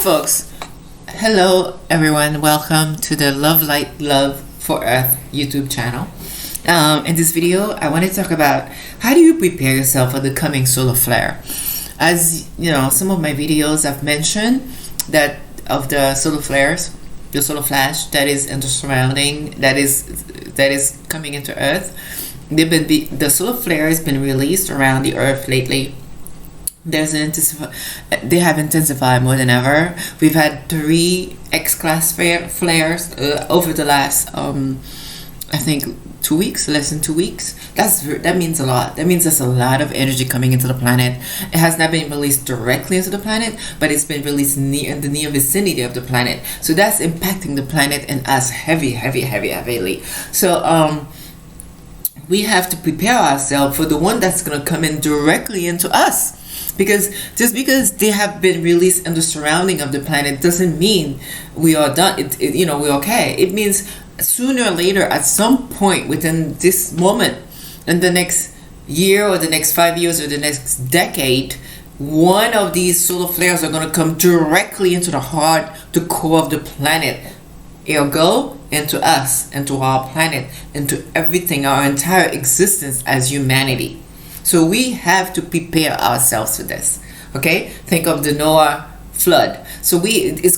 folks. Hello, everyone. Welcome to the Love Light Love for Earth YouTube channel. In this video, I want to talk about how do you prepare yourself for the coming solar flare. As you know, some of my videos I've mentioned that of the solar flares, the solar flash that is in the surrounding, that is coming into Earth. The solar flare has been released around the Earth lately. They have intensified more than ever. We've had 3 X-class flares over the last, I think, 2 weeks, less than 2 weeks. That means a lot. That means there's a lot of energy coming into the planet. It has not been released directly into the planet, but it's been released in the near vicinity of the planet. So that's impacting the planet and us heavily. So we have to prepare ourselves for the one that's going to come in directly into us. Because just because they have been released in the surrounding of the planet doesn't mean we are done. We're okay. It means sooner or later, at some point within this moment, in the next year or the next 5 years or the next decade, one of these solar flares are going to come directly into the heart, the core of the planet. Ergo, into us, into our planet, into everything, our entire existence as humanity. So we have to prepare ourselves for this. Okay? Think of the Noah flood. So it's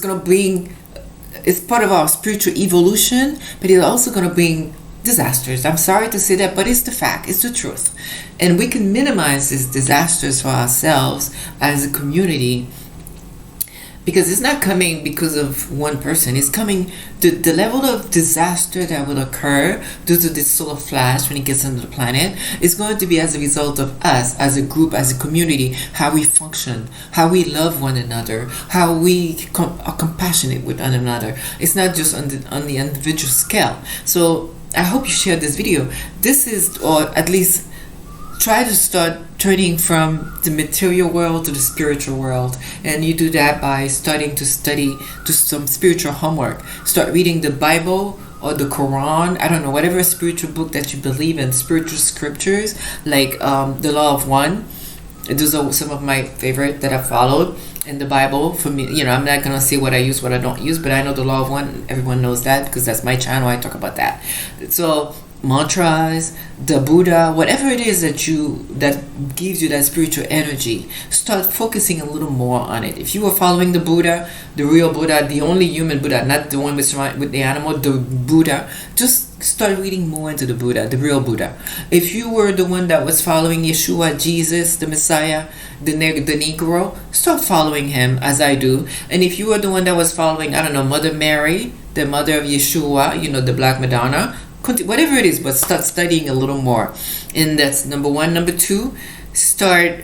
part of our spiritual evolution, but it's also going to bring disasters. I'm sorry to say that, but it's the fact. It's the truth. And we can minimize these disasters for ourselves as a community, because it's not coming because of one person. It's coming, the level of disaster that will occur due to this solar flash when it gets into the planet is going to be as a result of us as a group, as a community, how we function, how we love one another, how we are compassionate with one another. It's not just on the individual scale. So I hope you share this video. This is, or at least try to start turning from the material world to the spiritual world, and you do that by starting to study, do some spiritual homework. Start reading the Bible or the Quran, I don't know, whatever spiritual book that you believe in, spiritual scriptures like the Law of One. Those are some of my favorite that I followed in the Bible. For me, I'm not gonna say what I use, what I don't use, but I know the Law of One. Everyone knows that because that's my channel. I talk about that. So mantras, the Buddha, whatever it is that gives you that spiritual energy, start focusing a little more on it. If you were following the Buddha, the real Buddha, the only human Buddha, not the one with the animal, the Buddha, just start reading more into the Buddha, the real Buddha. If you were the one that was following Yeshua, Jesus, the Messiah, the Negro, start following him as I do. And if you were the one that was following, I don't know, Mother Mary, the mother of Yeshua, the Black Madonna, whatever it is, but start studying a little more. And that's number 1. Number 2, start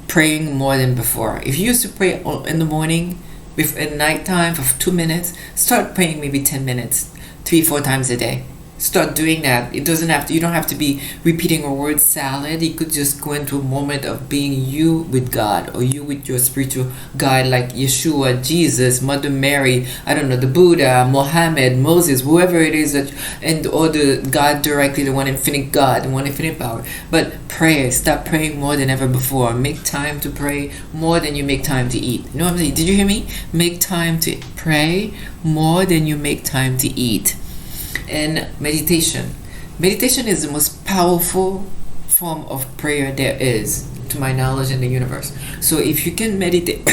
praying more than before. If you used to pray in the morning, at nighttime for 2 minutes, start praying maybe 10 minutes, 3-4 times a day. Start doing that. You don't have to be repeating a word salad. You could just go into a moment of being you with God, or you with your spiritual guide, like Yeshua, Jesus, Mother Mary, I don't know, the Buddha, Muhammad, Moses, whoever it is or the God directly, the one infinite God, the one infinite power. But pray. Stop praying more than ever before. Make time to pray more than you make time to eat. You know what I'm saying? Did you hear me? Make time to pray more than you make time to eat. And meditation. Meditation is the most powerful form of prayer there is, to my knowledge, in the universe. So if you can meditate,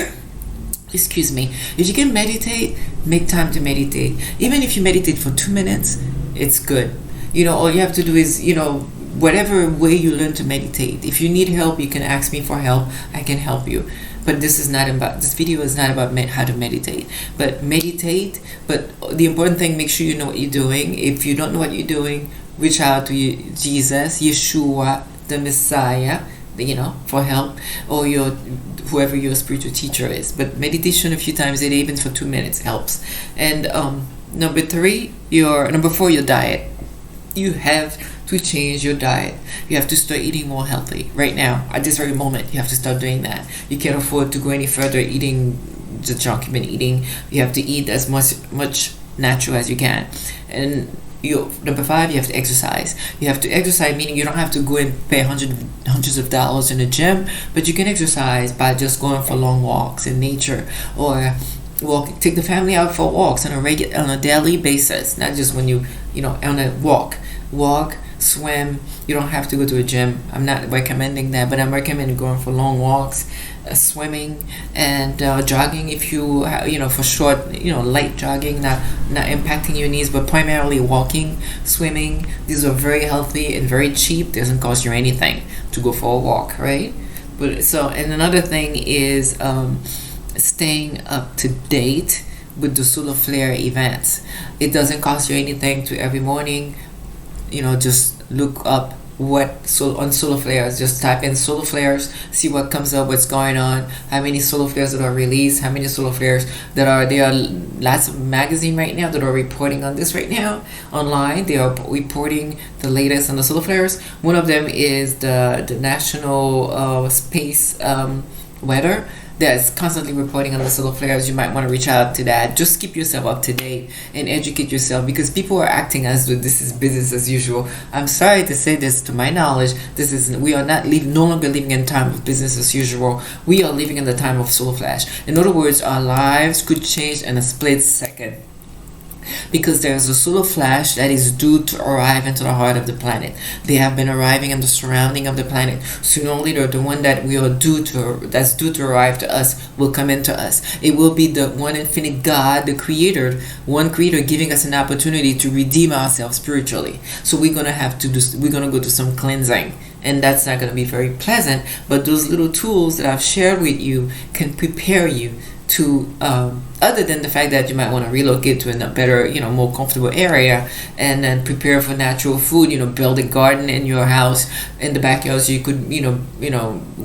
if you can meditate, make time to meditate. Even if you meditate for 2 minutes, it's good. All you have to do is, whatever way you learn to meditate. If you need help, you can ask me for help. I can help you. But this video is not about how to meditate. But meditate. But the important thing, make sure you know what you're doing. If you don't know what you're doing, reach out to Jesus, Yeshua, the Messiah, for help, or whoever your spiritual teacher is. But meditation a few times a day, even for 2 minutes, helps. And number 4, your diet. You have to change your diet. You have to start eating more healthy right now, at this very moment. You have to start doing that. You can't afford to go any further eating the junk you've been eating. You have to eat as much natural as you can. And number 5, you have to exercise. You have to exercise, meaning you don't have to go and pay hundreds of dollars in a gym, but you can exercise by just going for long walks in nature, or walk, take the family out for walks on a daily basis, not just when on a walk, swim. You don't have to go to a gym. I'm not recommending that, but I'm recommending going for long walks, swimming, and jogging. If you for short, light jogging, not impacting your knees, but primarily walking, swimming. These are very healthy and very cheap. Doesn't cost you anything to go for a walk, right? And another thing is staying up to date with the solar flare events. It doesn't cost you anything to every morning. Just look up on solar flares. Just type in solar flares, see what comes up, what's going on, how many solar flares that are released, how many solar flares that are there. Are lots of magazines right now that are reporting on this right now online. They are reporting the latest on the solar flares. One of them is the National Space Weather that's constantly reporting on the solar flares. You might want to reach out to that. Just keep yourself up to date and educate yourself, because people are acting as though this is business as usual. I'm sorry to say this, to my knowledge, we are no longer living in time of business as usual. We are living in the time of solar flash. In other words, our lives could change in a split second, because there's a solar flash that is due to arrive into the heart of the planet. They have been arriving in the surrounding of the planet. Sooner or later, the one that we are that's due to arrive to us will come into us. It will be the one infinite God, the creator, one creator, giving us an opportunity to redeem ourselves spiritually. So we're gonna go to some cleansing. And that's not going to be very pleasant, but those little tools that I've shared with you can prepare you to, other than the fact that you might want to relocate to a better, more comfortable area, and then prepare for natural food. Build a garden in your house, in the backyard, so you could,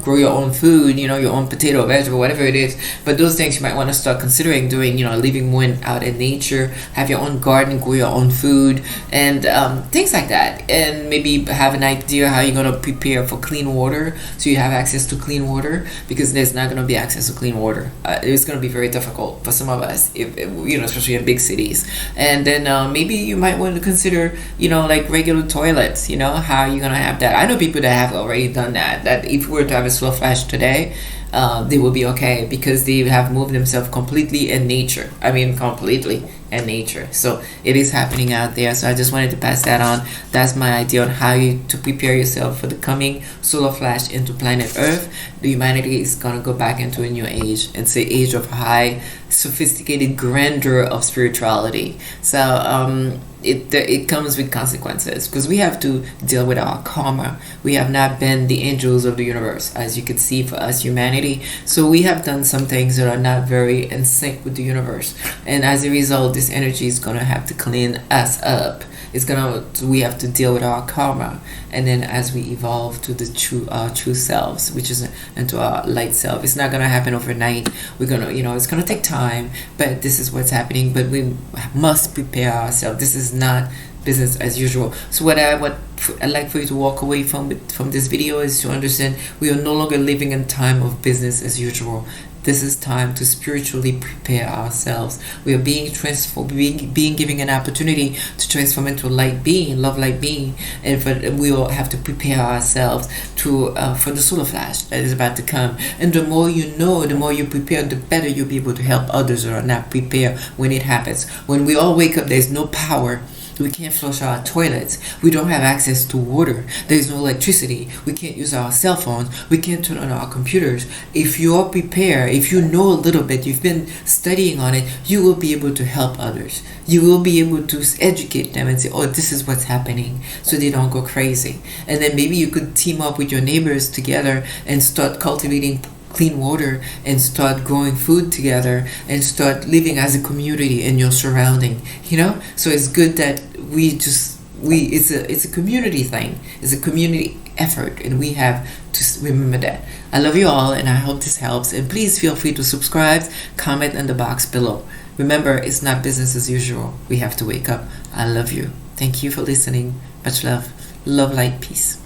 grow your own food, your own potato, vegetable, whatever it is. But those things you might want to start considering doing. Living more out in nature, have your own garden, grow your own food, and things like that. And maybe have an idea how you're going to prepare for clean water, so you have access to clean water, because there's not going to be access to clean water. It's going to be very difficult for some of us, if especially in big cities. And then maybe you might want to consider, like regular toilets. How you're gonna have that. I know people that have already done that. That if we were to have a slow flash today, they will be okay, because they have moved themselves completely in nature. Completely in nature. So it is happening out there. So I just wanted to pass that on. That's my idea on how to prepare yourself for the coming solar flash into planet Earth. The humanity is gonna go back into a new age. It's an age of high, sophisticated grandeur of spirituality. So it comes with consequences, because we have to deal with our karma. We have not been the angels of the universe, as you can see, for us humanity. So we have done some things that are not very in sync with the universe, and as a result, this energy is gonna have to clean us up. We have to deal with our karma, and then as we evolve to our true selves, which is into our light self. It's not gonna happen overnight. We're gonna, it's gonna take time, but this is what's happening. But we must prepare ourselves. This is not business as usual. So what I'd like for you to walk away from this video is to understand we are no longer living in time of business as usual. This is time to spiritually prepare ourselves. We are being transformed, being given an opportunity to transform into a light being, love light being, and we will have to prepare ourselves for the solar flash that is about to come. And the more you know, the more you prepare, the better you'll be able to help others who are not prepared when it happens. When we all wake up, there's no power. We can't flush our toilets. We don't have access to water. There's no electricity. We can't use our cell phones. We can't turn on our computers. If you're prepared, if you know a little bit, you've been studying on it, you will be able to help others. You will be able to educate them and say, oh, this is what's happening, so they don't go crazy. And then maybe you could team up with your neighbors together and start cultivating clean water, and start growing food together, and start living as a community in your surrounding. So it's good that it's a community thing. It's a community effort, and we have to remember that. I love you all, and I hope this helps. And please feel free to subscribe, comment in the box below. Remember, it's not business as usual. We have to wake up. I love you. Thank you for listening. Much love. Love, light, peace.